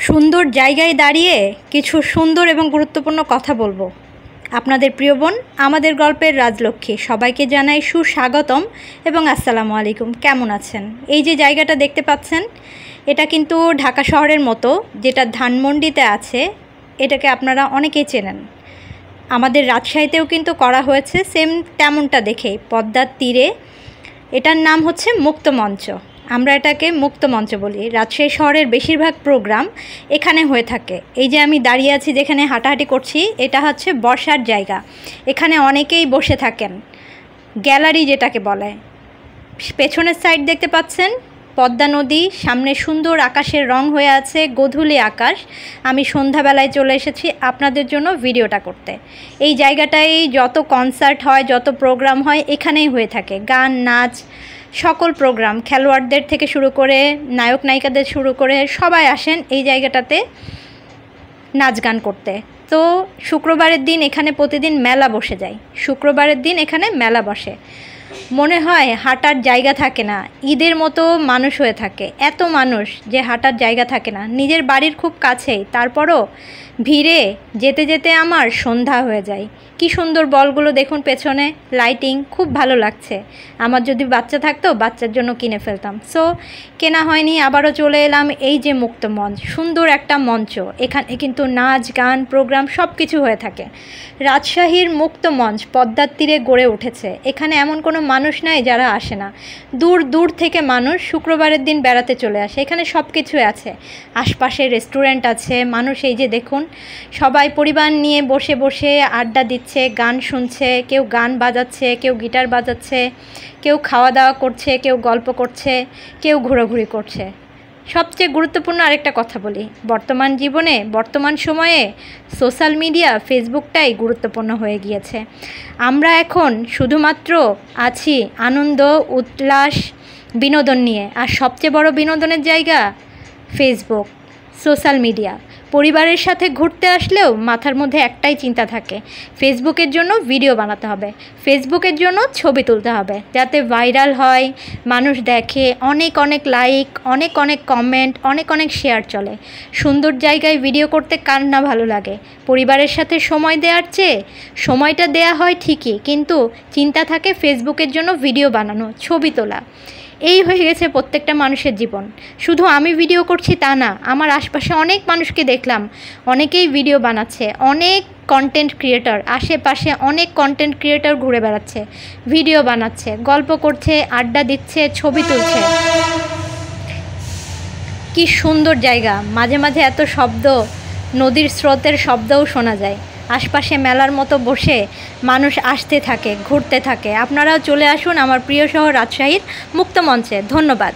সুন্দর জায়গায় দাঁড়িয়ে কিছু সুন্দর এবং গুরুত্বপূর্ণ কথা বলবো। আপনাদের প্রিয় বোন আমাদের গল্পের রাজলক্ষ্মী সবাইকে জানাই সুস্বাগতম এবং আসসালামু আলাইকুম। কেমন আছেন? এই যে জায়গাটা দেখতে পাচ্ছেন, এটা কিন্তু ঢাকা শহরের মতো, যেটা ধানমন্ডিতে আছে, এটাকে আপনারা অনেকেই চেনেন। আমাদের রাজশাহীতেও কিন্তু করা হয়েছে সেম তেমনটা দেখেই, পদ্মার তীরে। এটার নাম হচ্ছে মুক্তমঞ্চ। আমরা এটাকে মুক্তমঞ্চ বলি। রাজশাহী শহরের বেশিরভাগ প্রোগ্রাম এখানে হয়ে থাকে। এই যে আমি দাঁড়িয়ে আছি, যেখানে হাঁটাহাঁটি করছি, এটা হচ্ছে বসার জায়গা। এখানে অনেকেই বসে থাকেন, গ্যালারি যেটাকে বলে। পেছনের সাইড দেখতে পাচ্ছেন পদ্মা নদী, সামনে সুন্দর আকাশের রং হয়ে আছে, গোধূলি আকাশ। আমি সন্ধ্যাবেলায় চলে এসেছি আপনাদের জন্য ভিডিওটা করতে। এই জায়গাটায় যত কনসার্ট হয়, যত প্রোগ্রাম হয়, এখানেই হয়ে থাকে। গান, নাচ, সকল প্রোগ্রাম, খেলোয়াড়দের থেকে শুরু করে নায়ক নায়িকাদের শুরু করে সবাই আসেন এই জায়গাটাতে নাচ গান করতে। তো শুক্রবারের দিন এখানে প্রতিদিন মেলা বসে যায়। শুক্রবারের দিন এখানে মেলা বসে, মনে হয় হাঁটার জায়গা থাকে না, ঈদের মতো মানুষ হয়ে থাকে। এত মানুষ যে হাঁটার জায়গা থাকে না। নিজের বাড়ির খুব কাছেই, তারপরও ভিড়ে যেতে যেতে আমার সন্ধ্যা হয়ে যায়। কি সুন্দর বলগুলো দেখুন পেছনে, লাইটিং, খুব ভালো লাগছে। আমার যদি বাচ্চা থাকতো, বাচ্চার জন্য কিনে ফেলতাম। সো কেনা হয়নি, আবারও চলে এলাম এই যে মুক্ত মঞ্চ, সুন্দর একটা মঞ্চ। এখানে কিন্তু নাচ গান প্রোগ্রাম সব কিছু হয়ে থাকে। রাজশাহীর মুক্ত মঞ্চ পদ্মার তীরে গড়ে উঠেছে। এখানে এমন কোনো মানুষ নাই যারা আসে না। দূর দূর থেকে মানুষ শুক্রবারের দিন বেড়াতে চলে আসে। এখানে সব কিছুই আছে, আশপাশে রেস্টুরেন্ট আছে। মানুষ এই যে দেখুন, সবাই পরিবার নিয়ে বসে বসে আড্ডা দিচ্ছে, গান শুনছে, কেউ গান বাজাচ্ছে, কেউ গিটার বাজাচ্ছে, কেউ খাওয়া দাওয়া করছে, কেউ গল্প করছে, কেউ ঘোরাঘুরি করছে। সবচেয়ে গুরুত্বপূর্ণ আরেকটা কথা বলি, বর্তমান জীবনে, বর্তমান সময়ে সোশ্যাল মিডিয়া, ফেসবুকটাই গুরুত্বপূর্ণ হয়ে গিয়েছে। আমরা এখন শুধুমাত্র আছি আনন্দ, উল্লাস, বিনোদন নিয়ে। আর সবচেয়ে বড় বিনোদনের জায়গা ফেসবুক, সোশ্যাল মিডিয়া। পরিবারের সাথে ঘুরতে আসলেও মাথার মধ্যে একটাই চিন্তা থাকে, ফেসবুকের জন্য ভিডিও বানাতে হবে, ফেসবুকের জন্য ছবি তুলতে হবে, যাতে ভাইরাল হয়, মানুষ দেখে, অনেক অনেক লাইক, অনেক অনেক কমেন্ট, অনেক অনেক শেয়ার চলে। সুন্দর জায়গায় ভিডিও করতে কার না ভালো লাগে? পরিবারের সাথে সময় দেওয়ার চেয়ে সময়টা দেয়া হয় ঠিকই, কিন্তু চিন্তা থাকে ফেসবুকের জন্য ভিডিও বানানো, ছবি তোলা। এই হয়ে গেছে প্রত্যেকটা মানুষের জীবন। শুধু আমি ভিডিও করছি তা না, আমার আশপাশে অনেক মানুষকে দেখলাম, অনেকেই ভিডিও বানাচ্ছে, অনেক কন্টেন্ট ক্রিয়েটর, আশেপাশে অনেক কন্টেন্ট ক্রিয়েটর ঘুরে বেড়াচ্ছে, ভিডিও বানাচ্ছে, গল্প করছে, আড্ডা দিচ্ছে, ছবি তুলছে। কি সুন্দর জায়গা! মাঝে মাঝে এত শব্দ, নদীর স্রোতের শব্দও শোনা যায়। আশপাশে মেলার মতো বসে মানুষ আসতে থাকে, ঘুরতে থাকে। আপনারাও চলে আসুন আমার প্রিয় শহর রাজশাহীর মুক্তমঞ্চে। ধন্যবাদ।